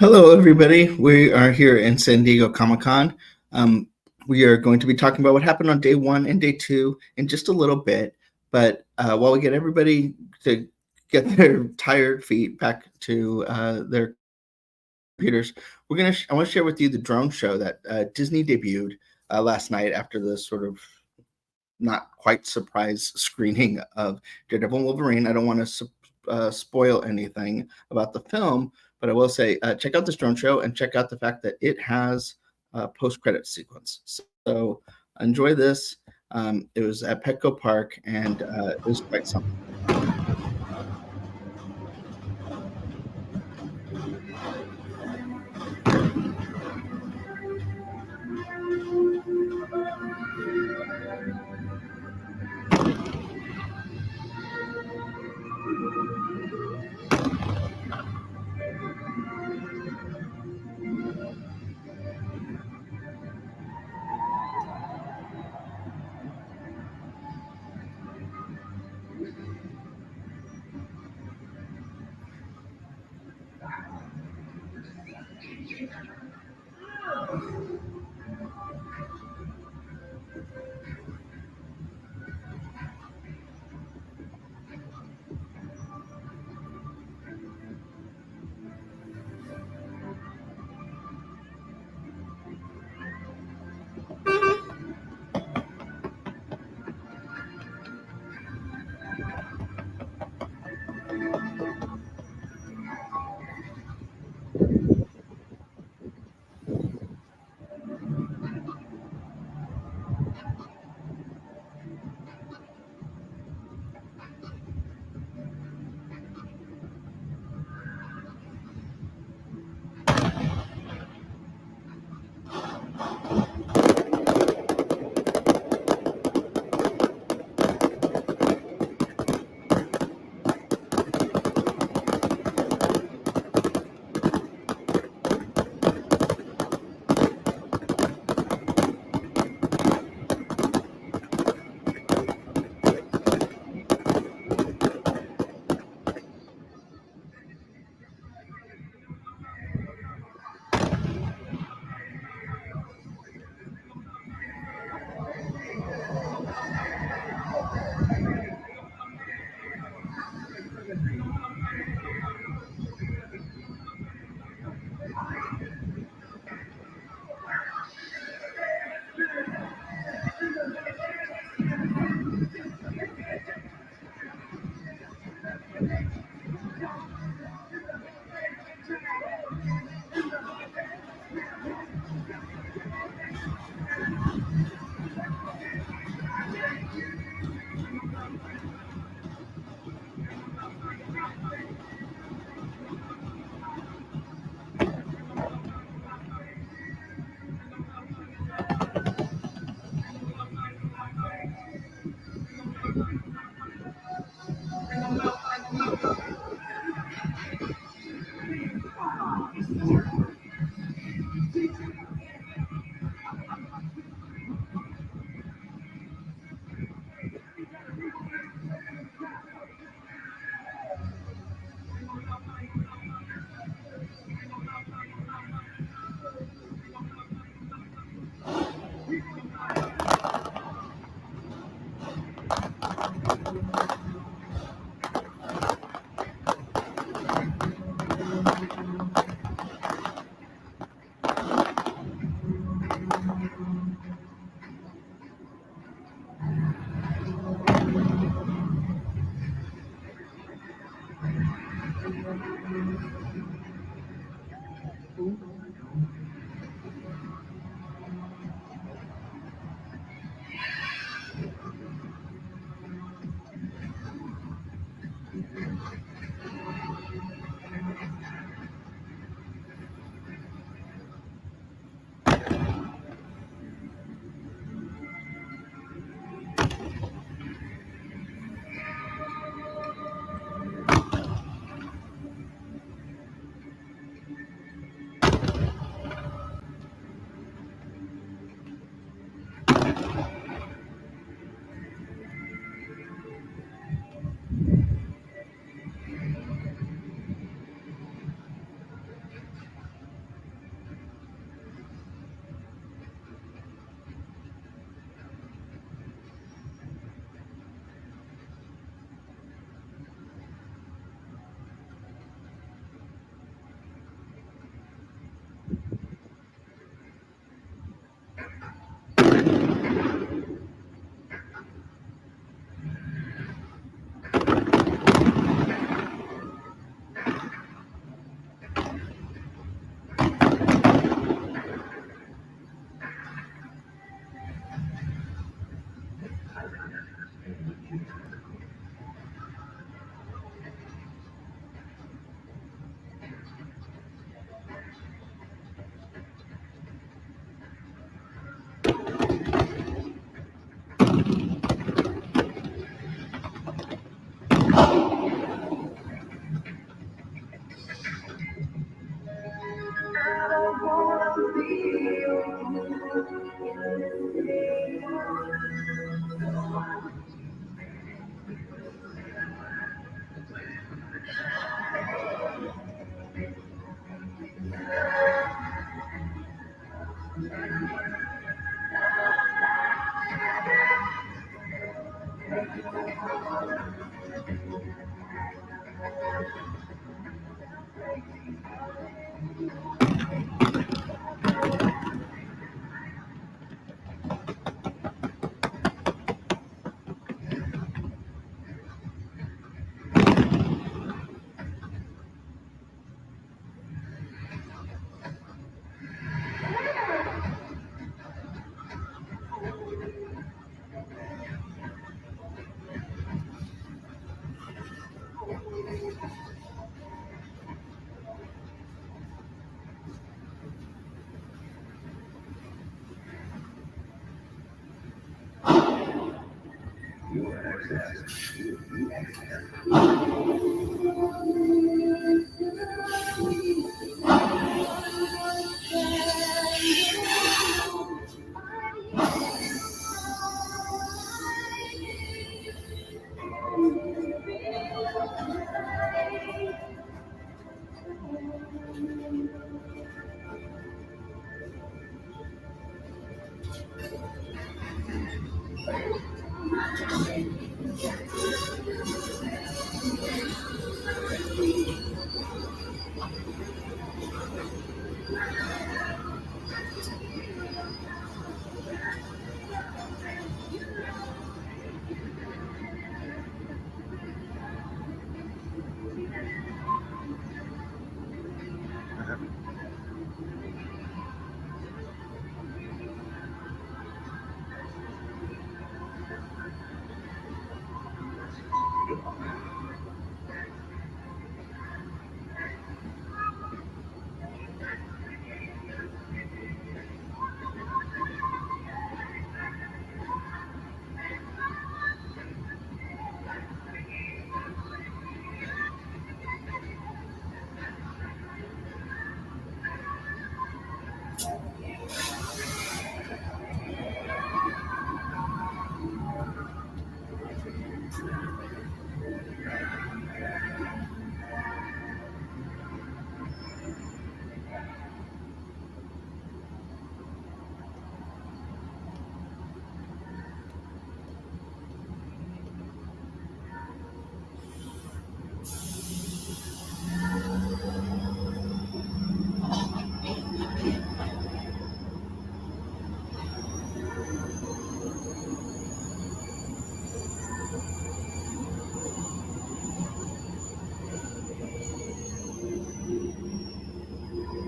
Hello, everybody. We are here in San Diego Comic-Con. We are going to be talking about what happened on day one and day two in just a little bit. But while we get everybody to get their tired feet back to their computers, I want to share with you the drone show that Disney debuted last night after the sort of not quite surprise screening of Daredevil and Wolverine. I don't want to spoil anything about the film, but I will say check out this drone show and check out the fact that it has a post-credit sequence. So enjoy this. It was at Petco Park, and it was quite something.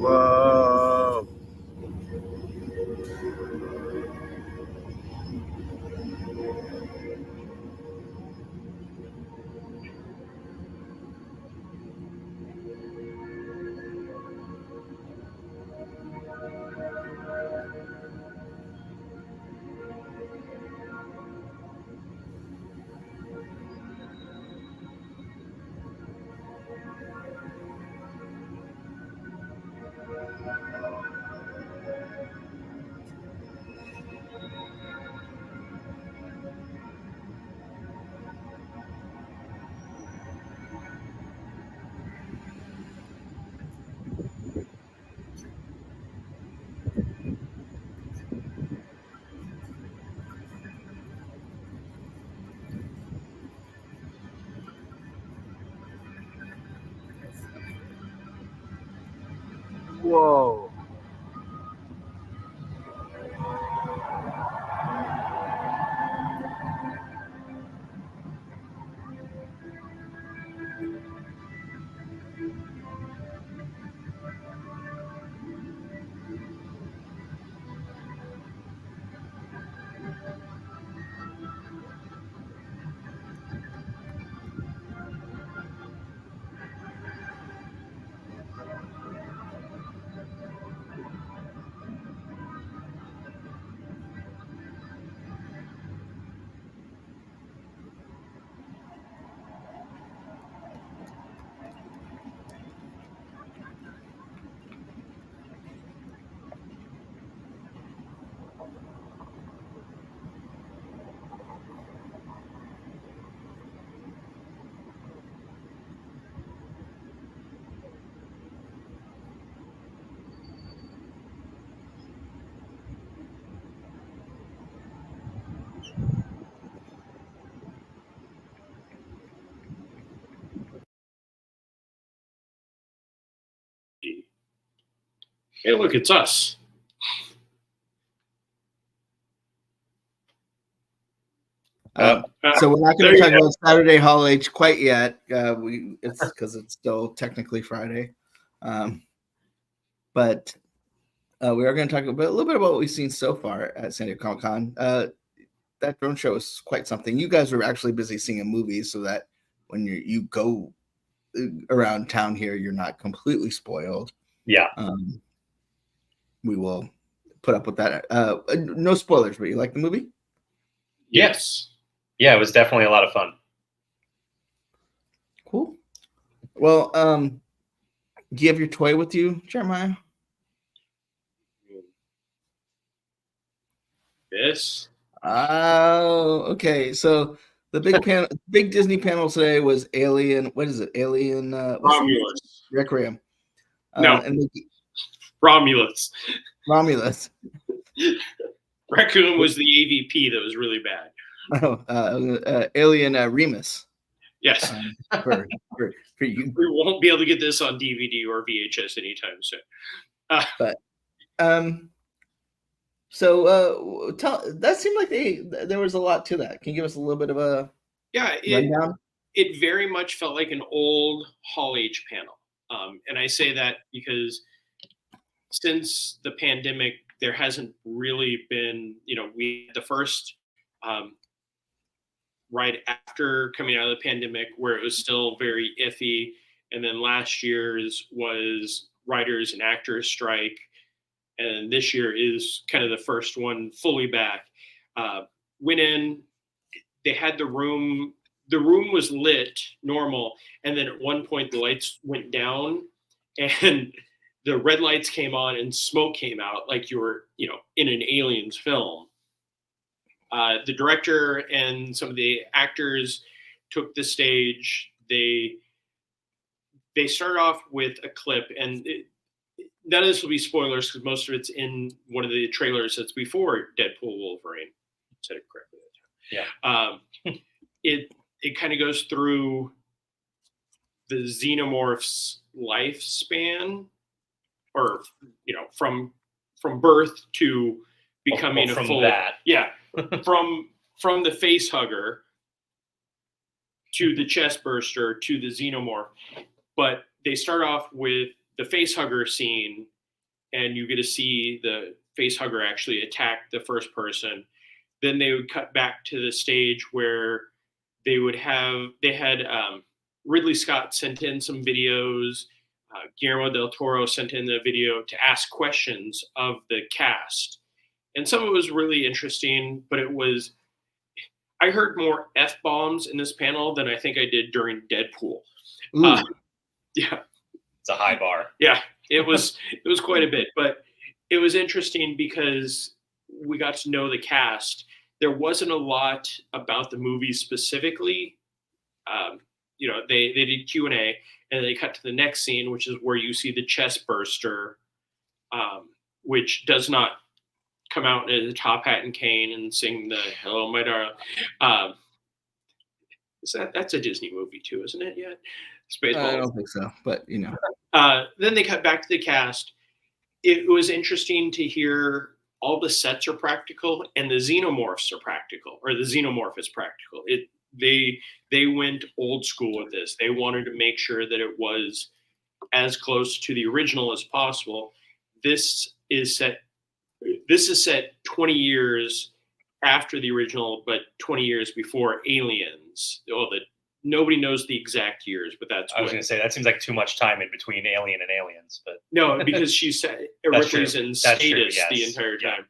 Whoa. Whoa. Hey, look, it's us. So we're not going There to you talk go. about Saturday Hall H quite yet. It's because it's still technically Friday, but we are going to talk a little bit about what we've seen so far at San Diego Comic Con. That drone show was quite something. You guys were actually busy seeing a movie, so that when you go around town here, you're not completely spoiled. Yeah. We will put up with that. No spoilers, but you like the movie? Yes. Yeah, it was definitely a lot of fun. Cool. Well, do you have your toy with you, Jeremiah? This. Oh, okay. So the big Disney panel today was Alien. What is it? Alien Romulus. Requiem. No. And Romulus. Romulus. Raccoon was the AVP that was really bad. Oh, Alien Remus. Yes. For you. We won't be able to get this on DVD or VHS anytime soon. But so that seemed like there was a lot to that. Can you give us a little bit of a rundown? It very much felt like an old Hall H panel. And I say that because since the pandemic, there hasn't really been, we had the first right after coming out of the pandemic where it was still very iffy. And then last year's was writers and actors strike. And this year is kind of the first one fully back. Went in, they had the room was lit normal. And then at one point the lights went down and the red lights came on and smoke came out like you were, in an Aliens film. The director and some of the actors took the stage. They started off with a clip, and none of this will be spoilers because most of it's in one of the trailers that's before Deadpool Wolverine. I said it correctly that time. Yeah. It kind of goes through the xenomorph's lifespan, or from birth to becoming a full that. Yeah. from the face hugger to the chest burster to the xenomorph. But they start off with the face hugger scene, and you get to see the face hugger actually attack the first person. Then they would cut back to the stage where they had Ridley Scott sent in some videos. Guillermo del Toro sent in the video to ask questions of the cast. And some of it was really interesting, but I heard more F-bombs in this panel than I think I did during Deadpool. Yeah. It's a high bar. Yeah, it was quite a bit, but it was interesting because we got to know the cast. There wasn't a lot about the movie specifically. They did Q&A, and they cut to the next scene, which is where you see the chest burster, which does not come out in a top hat and cane and sing the "Hello, My Darling." That's a Disney movie too, isn't it yet? Spaceballs. I don't think so, but Then they cut back to the cast. It was interesting to hear all the sets are practical and the xenomorphs are practical, or the xenomorph is practical. They went old school with this. They wanted to make sure that it was as close to the original as possible. This is set 20 years after the original, but 20 years before Aliens. Nobody knows the exact years, but that's. I was going to say that seems like too much time in between Alien and Aliens, but no, because she said Ripley's in status the entire time,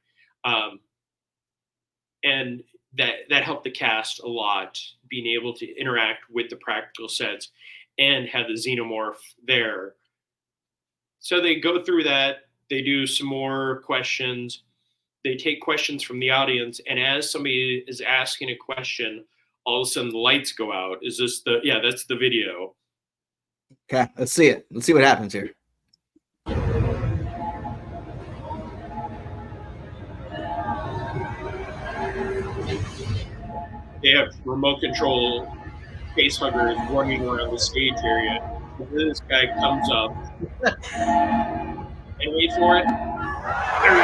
and that helped the cast a lot, being able to interact with the practical sets and have the xenomorph there. So they go through that. They do some more questions. They take questions from the audience, and as somebody is asking a question, all of a sudden the lights go out. Is this that's the video. Okay, let's see it. Let's see what happens here. They have remote control face huggers running around the stage area. This guy comes up And wait for it. There we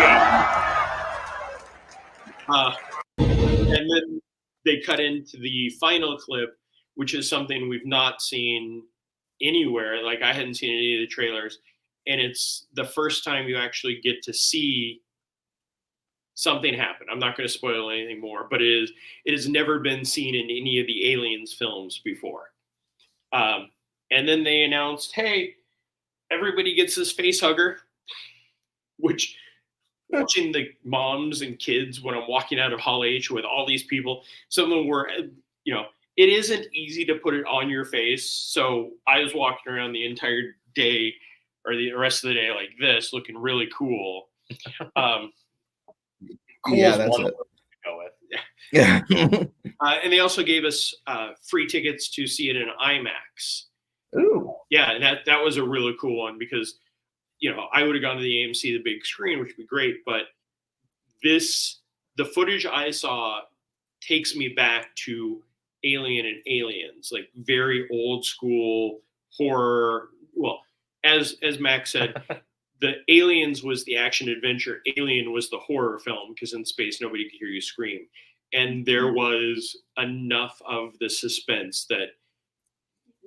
go. And then they cut into the final clip, which is something we've not seen anywhere. Like I hadn't seen any of the trailers, and it's the first time you actually get to see something happen. I'm not going to spoil anything more, but it has never been seen in any of the Aliens films before. And then they announced, hey, everybody gets this face hugger, which watching the moms and kids when I'm walking out of Hall H with all these people, some of them were, it isn't easy to put it on your face. So I was walking around the entire day or the rest of the day like this, looking really cool. Cool Yeah, is that's one it. word to go with. Yeah. And they also gave us free tickets to see it in IMAX. Ooh. Yeah, and that was a really cool one because, I would have gone to the AMC, the big screen, which would be great. But the footage I saw takes me back to Alien and Aliens, like very old school horror. Well, as Max said, the Aliens was the action adventure. Alien was the horror film because in space nobody could hear you scream. And there was enough of the suspense that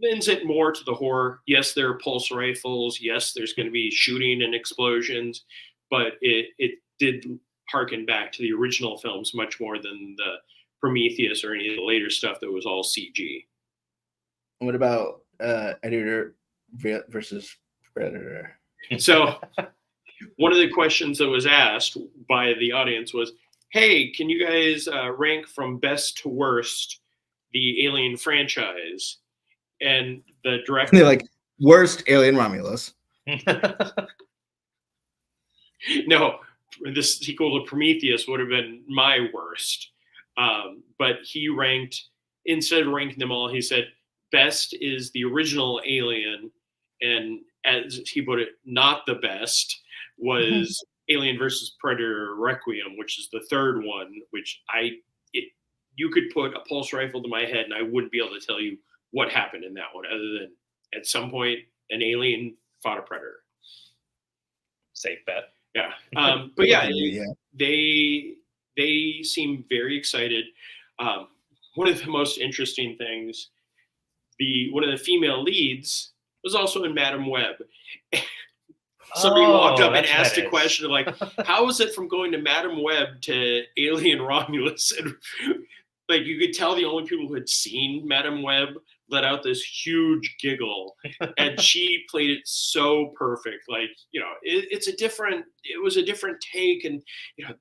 lends it more to the horror. Yes, there are pulse rifles. Yes, there's going to be shooting and explosions, but it did harken back to the original films much more than the Prometheus or any of the later stuff that was all CG. What about Editor versus Predator? So one of the questions that was asked by the audience was, hey, can you guys rank from best to worst the Alien franchise? And the director, They're like, worst Alien Romulus. No, this sequel to Prometheus would have been my worst. But he ranked, instead of ranking them all, he said best is the original Alien, and as he put it, not the best was Alien versus Predator Requiem, which is the third one, which you could put a pulse rifle to my head and I wouldn't be able to tell you what happened in that one, other than at some point an alien fought a predator. Safe bet. Yeah. But yeah, Yeah. they seem very excited. One of the most interesting things, one of the female leads was also in Madam Web. Somebody walked up and asked a question of like, how is it from going to Madam Web to Alien Romulus? And like you could tell the only people who had seen Madam Web let out this huge giggle, and she played it so perfect. Like, it was a different take, and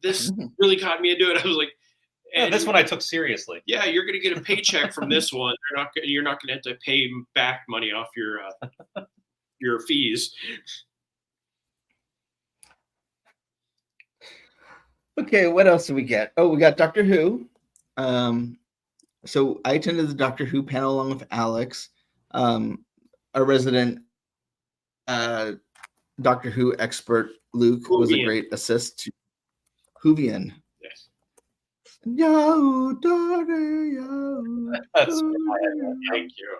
this really caught me into it. I was like, and this one I took seriously. Yeah, you're going to get a paycheck from this one. You're not going to have to pay back money off your fees. Okay, what else do we get? Oh, we got Doctor Who. So I attended the Doctor Who panel along with Alex, our resident Doctor Who expert. Luke was a great assist to Whovian. Yes. Yo, daughter, yo. Thank you.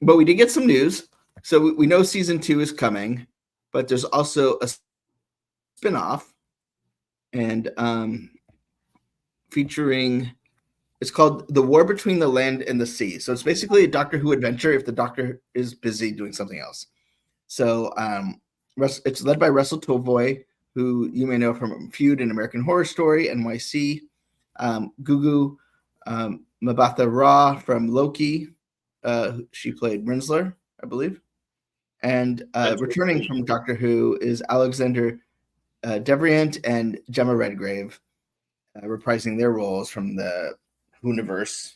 But we did get some news. So we know season 2 is coming, but there's also a spin-off, and featuring, it's called The War Between the Land and the Sea. So it's basically a Doctor Who adventure if the Doctor is busy doing something else. So it's led by Russell Tovey, who you may know from Feud and American Horror Story, NYC. Gugu Mbatha Raw from Loki. She played Rinsler, I believe. And returning from Doctor Who is Alexander Devrient and Gemma Redgrave, reprising their roles from the Whoniverse.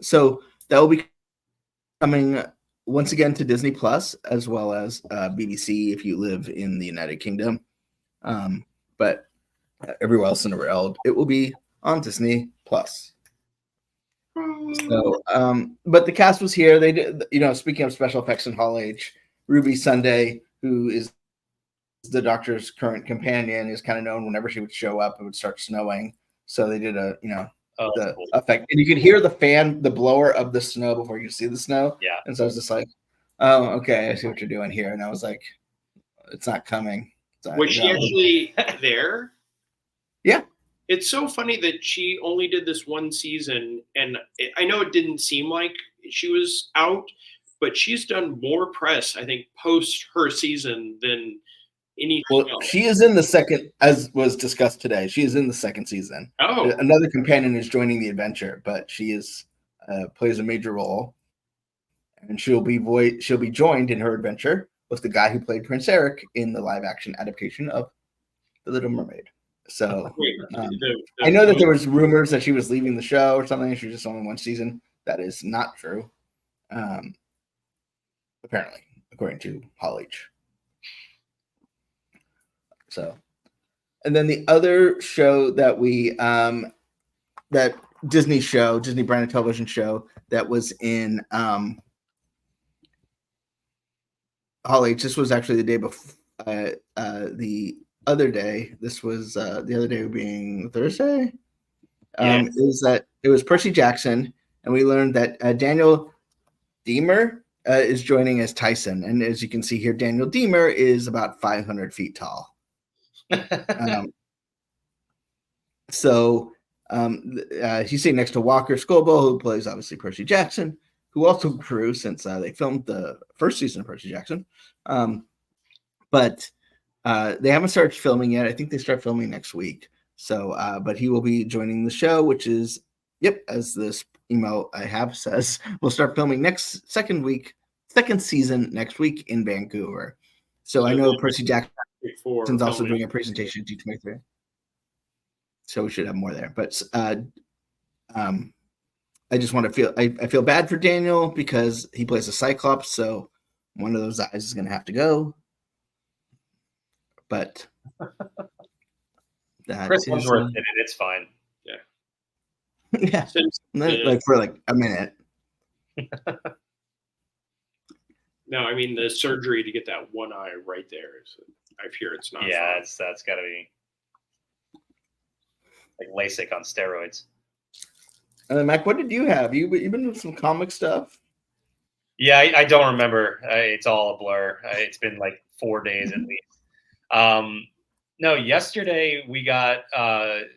So that will be coming once again to Disney Plus, as well as BBC if you live in the United Kingdom. But everywhere else in the world, it will be on Disney Plus. So, but the cast was here. They did, speaking of special effects in Hall H, Ruby Sunday, who is the Doctor's current companion, is kind of known whenever she would show up, it would start snowing. So they did the effect, and you could hear the blower of the snow before you see the snow. Yeah. And so I was just like, Oh, okay. I see what you're doing here. And I was like, it's not coming. Was she actually there? Yeah. It's so funny that she only did this one season, and I know it didn't seem like she was out, but she's done more press, I think, post her season than anything Well, else. she is in the second, as was discussed today. She is in the second season. Oh, Another companion is joining the adventure, but she is plays a major role, and she'll be joined in her adventure with the guy who played Prince Eric in the live action adaptation of The Little Mermaid. So wait, I know that there was rumors that she was leaving the show or something. She was just only one season. That is not true. Apparently, according to Hall H. So, and then the other show that that Disney branded television show that was in Hall H. This was actually the day before. The other day. This was the other day being Thursday. Is that it was Percy Jackson, and we learned that Daniel Deemer is joining as Tyson, and as you can see here, Daniel Deemer is about 500 feet tall. He's sitting next to Walker Scobell, who plays obviously Percy Jackson, who also grew since they filmed the first season of Percy Jackson. But they haven't started filming yet. I think they start filming next week. So, but he will be joining the show, which is, as this email I have says, we'll start filming second season next week in Vancouver. So I know Percy Jackson's also doing a presentation at G23. So we should have more there. But I just want to I feel bad for Daniel because he plays a Cyclops, so one of those eyes is going to have to go. But Chris Hemsworth did it. It's fine. Yeah. Like for like a minute. No, I mean the surgery to get that one eye right there. I fear it's not. Yeah, that's got to be like LASIK on steroids. And then Mac, what did you have? You been doing some comic stuff? Yeah, I don't remember. It's all a blur. It's been like 4 days at least. No, yesterday we got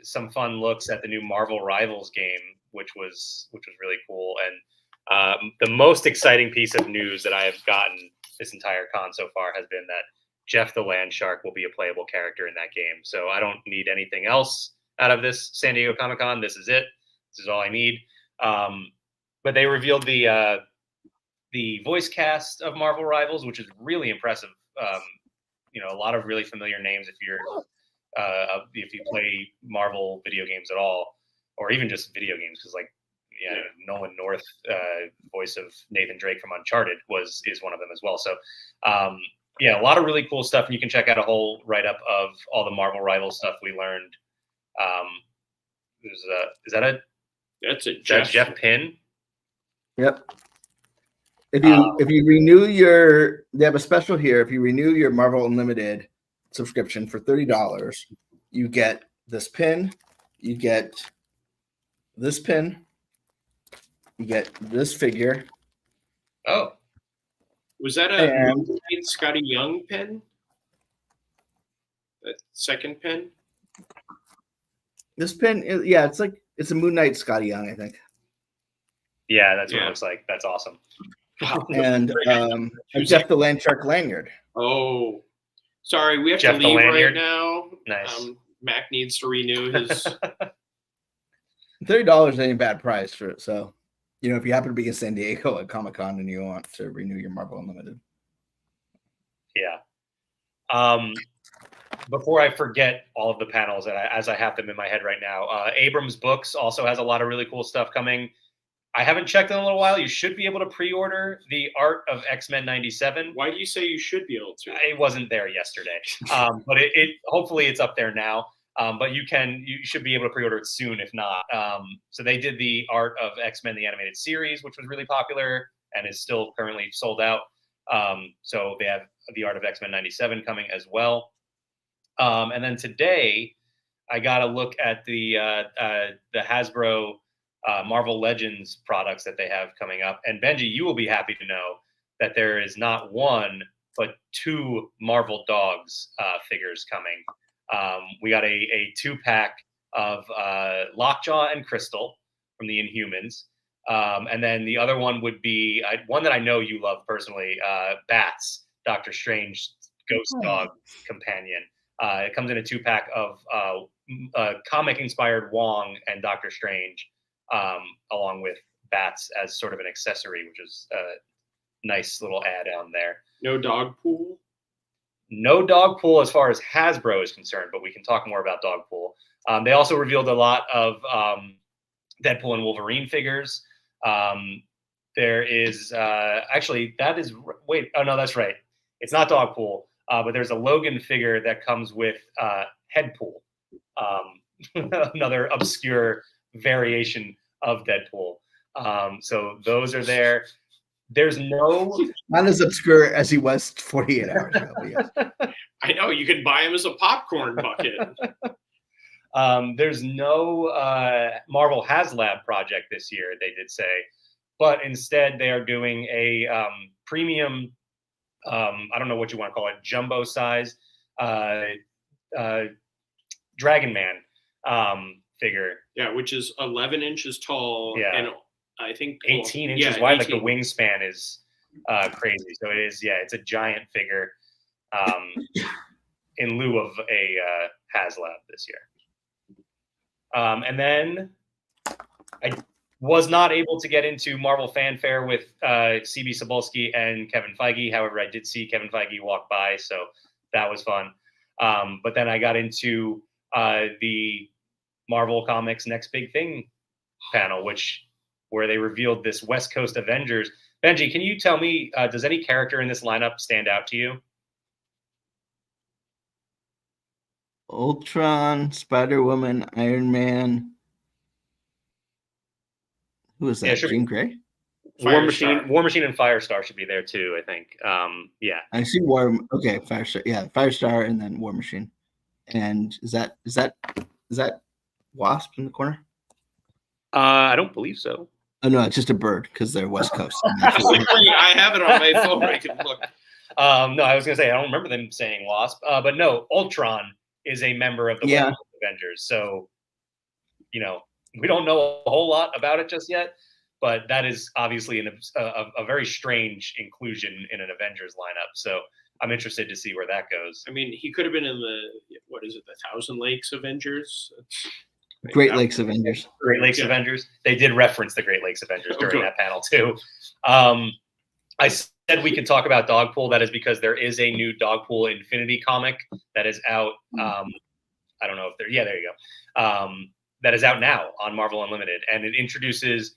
some fun looks at the new Marvel Rivals game, which was really cool. And the most exciting piece of news that I have gotten this entire con so far has been that Jeff the Land Shark will be a playable character in that game. So I don't need anything else out of this San Diego Comic-Con. This is it. This is all I need. But they revealed the voice cast of Marvel Rivals, which is really impressive. A lot of really familiar names if you play Marvel video games at all, or even just video games, because Nolan North, voice of Nathan Drake from Uncharted, is one of them as well. So a lot of really cool stuff, and you can check out a whole write-up of all the Marvel Rivals stuff we learned. That's Jeff Pinn. Yep. If you renew they have a special here. If you renew your Marvel Unlimited subscription for $30, you get this pin, you get this pin, you get this figure. Oh, was that a Scotty Young pin? That second pin? This pin, it's a Moon Knight Scotty Young, I think. Yeah, that's what it looks like. That's awesome. And Jeff the Land Shark lanyard. Oh, sorry, we have Jeff to leave right now. Nice. Mac needs to renew his. $30 ain't a bad price for it. So, if you happen to be in San Diego at Comic-Con and you want to renew your Marvel Unlimited. Yeah. Before I forget all of the panels, as I have them in my head right now, Abrams Books also has a lot of really cool stuff coming. I haven't checked in a little while. You should be able to pre-order the art of X-Men 97. Why do you say you should be able to? It wasn't there yesterday, but it hopefully it's up there now. But you should be able to pre-order it soon, if not. So they did the art of X-Men the Animated Series, which was really popular and is still currently sold out. So they have the art of X-Men 97 coming as well. And then today, I got a look at the Hasbro Marvel Legends products that they have coming up. And Benji, you will be happy to know that there is not one, but 2 Marvel Dogs figures coming. We got a 2-pack of Lockjaw and Crystal from the Inhumans. And then the other one would be one that I know you love personally, Bats, Doctor Strange Ghost Dog companion. It comes in a 2-pack of comic-inspired Wong and Doctor Strange, along with Bats as sort of an accessory, which is a nice little add-on there. No dog pool? No dog pool as far as Hasbro is concerned, but we can talk more about dog pool. They also revealed a lot of Deadpool and Wolverine figures. There is actually, that is, wait, oh no, that's right. It's not dog pool, but there's a Logan figure that comes with Headpool, another obscure variation of Deadpool. So those are there. There's no... Not as obscure as he was 48 hours ago. Yes. I know, you can buy him as a popcorn bucket. There's no Marvel HasLab project this year, they did say, but instead they are doing a premium, I don't know what you want to call it, jumbo size Dragon Man figure. Yeah, which is 11 inches tall. Yeah. And I think 18 inches wide. 18. Like the wingspan is crazy. So it is, yeah, it's a giant figure in lieu of a HasLab this year. And then I was not able to get into Marvel Fanfare with CB Cebulski and Kevin Feige. However, I did see Kevin Feige walk by, so that was fun. But then I got into the Marvel Comics Next Big Thing panel, where they revealed this West Coast Avengers. Benji, can you tell me, does any character in this lineup stand out to you? Ultron, Spider-Woman, Iron Man. Who is that? Jean Grey? War Machine and Firestar should be there too, I think. Yeah. I see Firestar. Yeah, Firestar and then War Machine. And is that Wasp in the corner? I don't believe so. Oh no, it's just a bird because they're West Coast. I have it on my phone. I can look. No, I was gonna say I don't remember them saying Wasp, but no, Ultron is a member of the West Coast Avengers. So, we don't know a whole lot about it just yet, but that is obviously a very strange inclusion in an Avengers lineup. So I'm interested to see where that goes. I mean, he could have been in the Thousand Lakes Avengers. Great Lakes Avengers. Great Lakes Avengers. They did reference the Great Lakes Avengers during that panel too. I said we could talk about Dogpool. That is because there is a new Dogpool Infinity comic that is out. I don't know if there you go. That is out now on Marvel Unlimited, and it introduces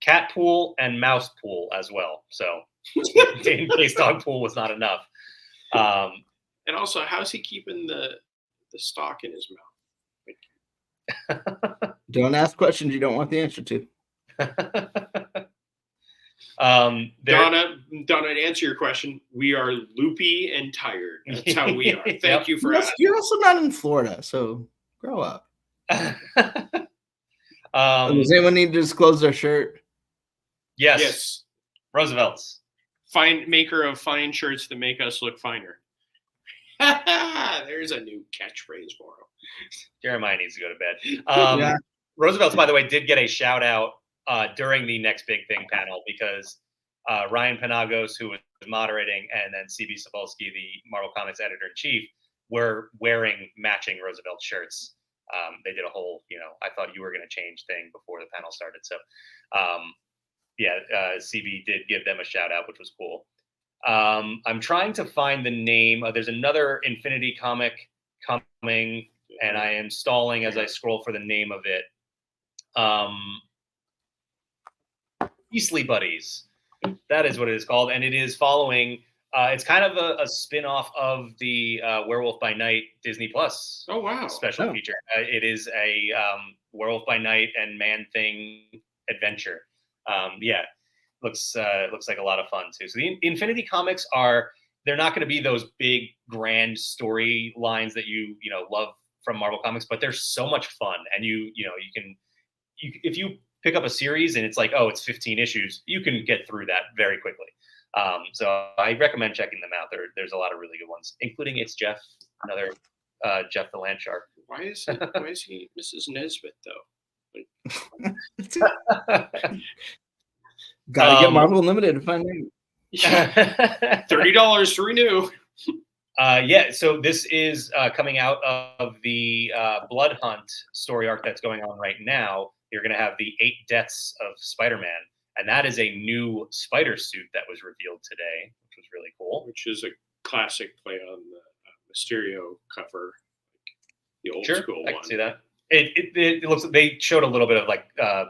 Catpool and Mousepool as well. So in case Dogpool was not enough. And also, how's he keeping the stock in his mouth? Don't ask questions you don't want the answer to. Donna, to answer your question, we are loopy and tired. That's how we are. Thank you for asking. You're also not in Florida, so grow up. Does anyone need to disclose their shirt? Yes. Roosevelt's. Fine maker of fine shirts that make us look finer. There's a new catchphrase for him. Jeremiah needs to go to bed. Roosevelt's, by the way, did get a shout out during the Next Big Thing panel because Ryan Penagos, who was moderating, and then CB Cebulski, the Marvel Comics editor-in-chief, were wearing matching Roosevelt shirts. They did a whole, I thought you were going to change thing before the panel started. So, CB did give them a shout out, which was cool. I'm trying to find the name. There's another Infinity comic coming, and I am stalling as I scroll for the name of it. Beastly Buddies. That is what it is called, and it is following. It's kind of a spin-off of the Werewolf by Night Disney Plus. Oh wow! Special feature. It is a Werewolf by Night and Man-Thing adventure. Looks like a lot of fun too. So the Infinity comics they're not going to be those big grand storylines that you love from Marvel Comics, but they're so much fun, and you can if you pick up a series and it's like, oh, it's 15 issues, you can get through that very quickly. So I recommend checking them out. There's a lot of really good ones, including It's Jeff, another Jeff the Land Shark. Why is he Mrs. Nesbitt though? Gotta get Marvel Unlimited to find out. $30 to renew. Yeah, so this is coming out of the Blood Hunt story arc that's going on right now. You're going to have the 8 Deaths of Spider-Man, and that is a new spider suit that was revealed today, which was really cool. Which is a classic play on the Mysterio cover, like the old school I one. can see that. It looks. They showed a little bit of like I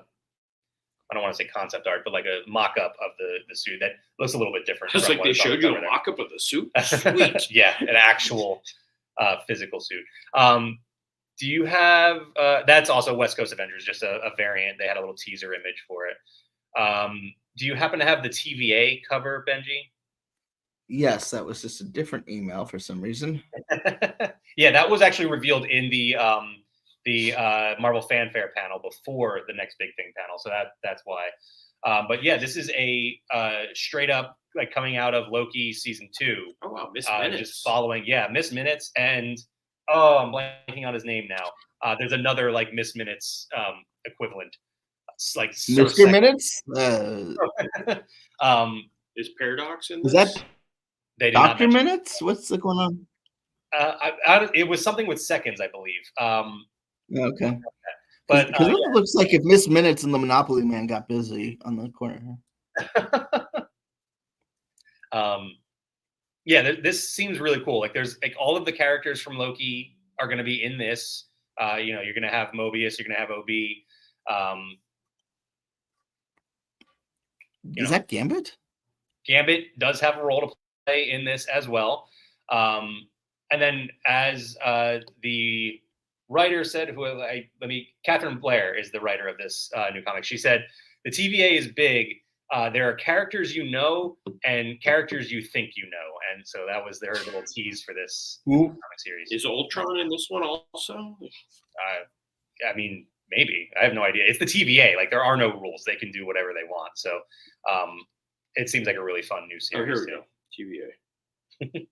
don't want to say concept art, but like a mock-up of the suit that looks a little bit different. It's like they showed you a mock-up of the suit. Sweet. Yeah, an actual physical suit. Do you have? That's also West Coast Avengers, just a variant. They had a little teaser image for it. Do you happen to have the TVA cover, Benji? Yes, that was just a different email for some reason. Yeah, that was actually revealed in the Marvel Fanfare panel before the Next Big Thing panel, so that's why. But yeah, this is a straight up like coming out of Loki season 2. Oh wow, Miss Minutes. Just following, Miss Minutes, and I'm blanking on his name now. There's another like Miss Minutes equivalent, like Mr. Minutes. Is Paradox in Is this? that they did Dr. Minutes? What's going on? It was something with seconds, I believe. Okay. But Because it looks like if Miss Minutes and the Monopoly Man got busy on the corner. Yeah, this seems really cool. Like there's like all of the characters from Loki are going to be in this. You're going to have Mobius, you're going to have OB. Is that Gambit? Gambit does have a role to play in this as well. And then as the writer said, Catherine Blair is the writer of this new comic. She said, the TVA is big. There are characters you know and characters you think you know. And so that was their little tease for this comic series. Is Ultron in this one also? I mean, maybe. I have no idea. It's the TVA. Like, there are no rules. They can do whatever they want. So it seems like a really fun new series. Oh, here we go. TVA.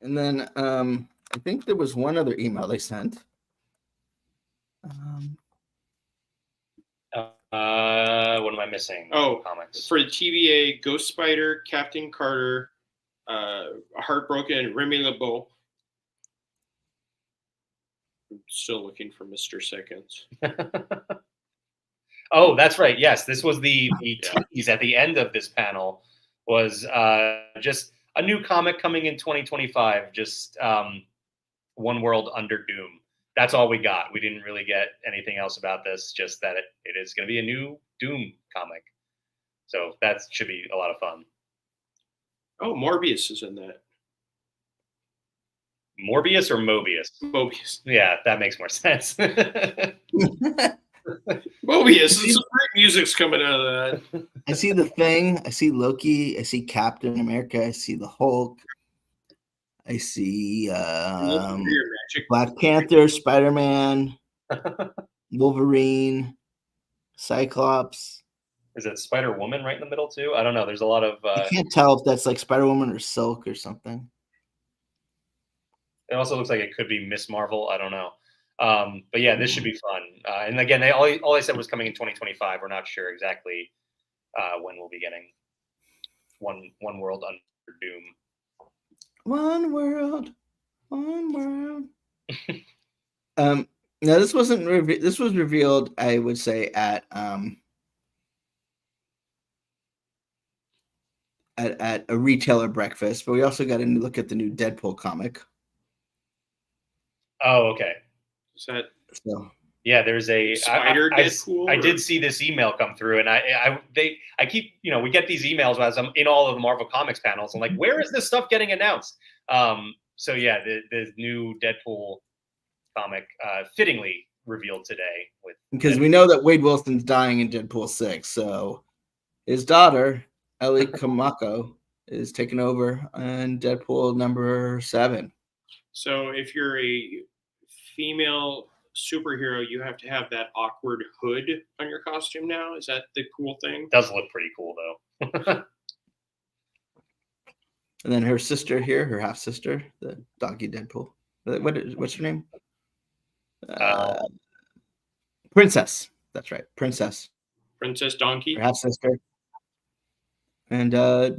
And then I think there was one other email they sent. What am I missing? Oh, comics. For the TVA, Ghost Spider, Captain Carter, Heartbroken, Remy LeBeau. I'm still looking for Mr. Seconds. Oh, that's right. Yes, this was the tease at the end of this panel was just a new comic coming in 2025, just One World Under Doom. That's all we got. We didn't really get anything else about this, just that it is going to be a new Doom comic. So that should be a lot of fun. Oh, Morbius is in that. Morbius or Mobius? Mobius. Yeah, that makes more sense. Mobius. Some great music's coming out of that. I see the Thing. I see Loki. I see Captain America. I see the Hulk. I see Black Panther, Spider-Man, Wolverine, Cyclops. Is it Spider-Woman right in the middle too? I don't know. There's a lot of. I can't tell if that's like Spider-Woman or Silk or something. It also looks like it could be Miss Marvel. I don't know. But yeah, this should be fun. And again, all they said was coming in 2025. We're not sure exactly when we'll be getting One World Under Doom. One world. Now this wasn't this was revealed, I would say, at a retailer breakfast, but we also got a look at the new Deadpool comic. Oh, okay. Is that yeah? There's a Spider Deadpool. I did see this email come through, and I keep we get these emails as I'm in all of the Marvel Comics panels. I'm like, where is this stuff getting announced? So yeah, the new Deadpool comic fittingly revealed today because we know that Wade Wilson's dying in Deadpool 6, so his daughter Ellie Kamako is taking over in Deadpool number 7. So if you're a female superhero, you have to have that awkward hood on your costume now. Is that the cool thing? Does look pretty cool though. And then her sister here, her half sister, the doggy Deadpool. What's her name? Princess. That's right, Princess. Princess Donkey. Her half sister. And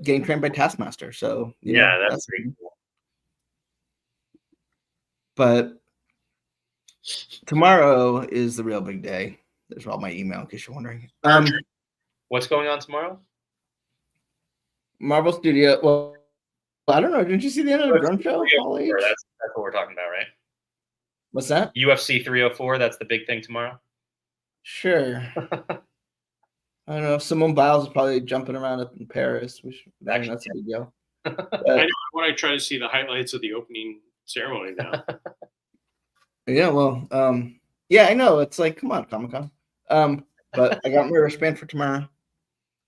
getting trained by Taskmaster. So that's pretty cool. But tomorrow is the real big day. There's all my email in case you're wondering. What's going on tomorrow? Marvel Studio. Well, I don't know. Didn't you see the end of the drone show? That's what we're talking about, right? What's that? UFC 304. That's the big thing tomorrow. Sure. I don't know. Simone Biles is probably jumping around in Paris. That's a big deal. I know. I want to try to see the highlights of the opening ceremony now. Yeah, well, yeah, I know. It's like, come on, Comic-Con. But I got my wristband for tomorrow.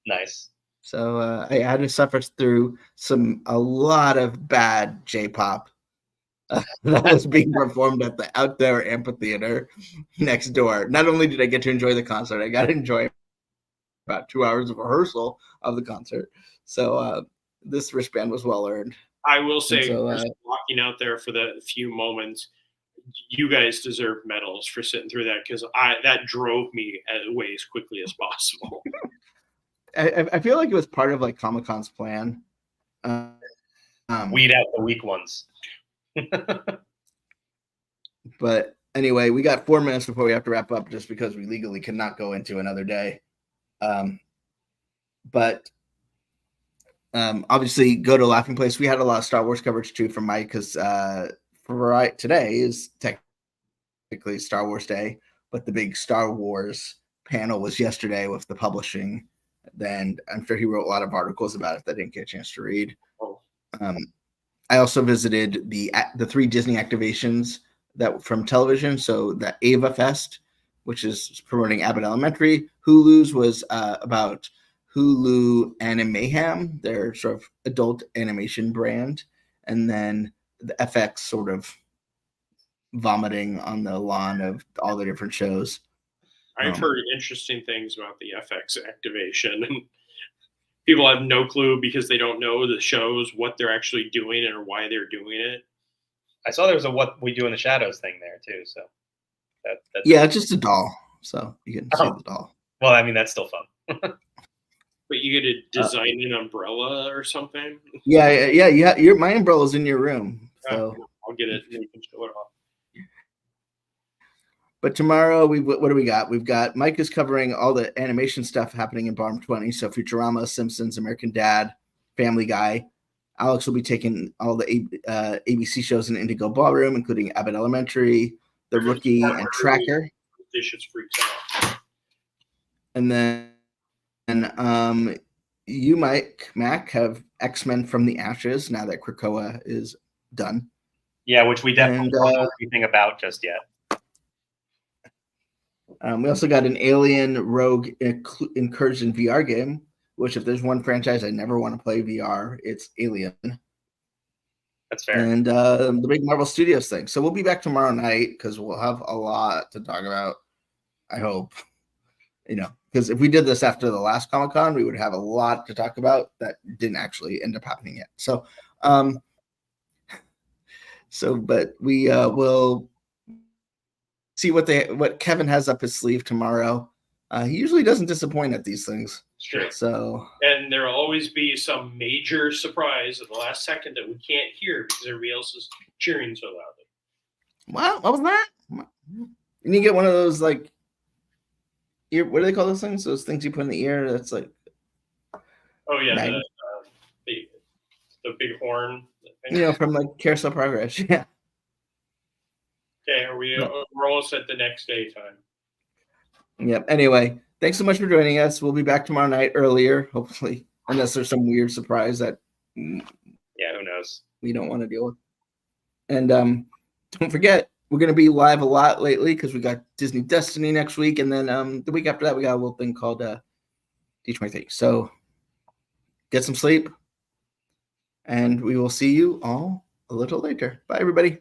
Nice. So I had to suffer through a lot of bad J-pop that was being performed at the outdoor amphitheater next door. Not only did I get to enjoy the concert, I got to enjoy about 2 hours of rehearsal of the concert. So this wristband was well earned. I will say, walking out there for the few moments, you guys deserve medals for sitting through that, because that drove me away as quickly as possible. I feel like it was part of like Comic-Con's plan. Weed out the weak ones. But anyway, we got 4 minutes before we have to wrap up, just because we legally cannot go into another day. But obviously, go to Laughing Place. We had a lot of Star Wars coverage too from Mike, because today is technically Star Wars Day, but the big Star Wars panel was yesterday with the publishing. Then I'm sure he wrote a lot of articles about it that I didn't get a chance to read. I also visited the 3 Disney activations that from television. So the Ava Fest, which is promoting Abbott Elementary. Hulu's was about Hulu Animayhem, their sort of adult animation brand, and then the FX sort of vomiting on the lawn of all the different shows. I've heard interesting things about the FX activation, and people have no clue because they don't know the shows, what they're actually doing or why they're doing it. I saw there was a What We Do in the Shadows thing there too. So that's it's just a doll, so you can see the doll. Well, I mean, that's still fun. But you get to design an umbrella or something. Yeah. My umbrella's in your room, so I'll get it and you can show it off. But tomorrow, what do we got? We've got Mike is covering all the animation stuff happening in Barn 20. So Futurama, Simpsons, American Dad, Family Guy. Alex will be taking all the ABC shows in Indigo Ballroom, including Abbott Elementary, The Rookie, and Tracker. Dishes freaks out. And then you, Mac, have X-Men from the Ashes now that Krakoa is done. Yeah, which we definitely don't know anything about just yet. We also got an Alien Rogue Incursion VR game, which if there's one franchise I never want to play VR, it's Alien. That's fair. And the big Marvel Studios thing. So we'll be back tomorrow night because we'll have a lot to talk about, I hope. Because if we did this after the last Comic-Con, we would have a lot to talk about that didn't actually end up happening yet. So, but we will see what Kevin has up his sleeve tomorrow. He usually doesn't disappoint at these things. Sure. So, and there'll always be some major surprise at the last second that we can't hear because everybody else is cheering so loudly. What was that? And you get one of those like ear. What do they call those things? Those things you put in the ear. That's like. Oh yeah, the big horn. From like Carousel Progress. Yeah. Okay, we're almost at the next day time. Yep. Anyway, thanks so much for joining us. We'll be back tomorrow night earlier, hopefully, unless there's some weird surprise that. Yeah, who knows? We don't want to deal with. And don't forget, we're going to be live a lot lately because we got Disney Destiny next week, and then the week after that we got a little thing called D23. So get some sleep, and we will see you all a little later. Bye, everybody.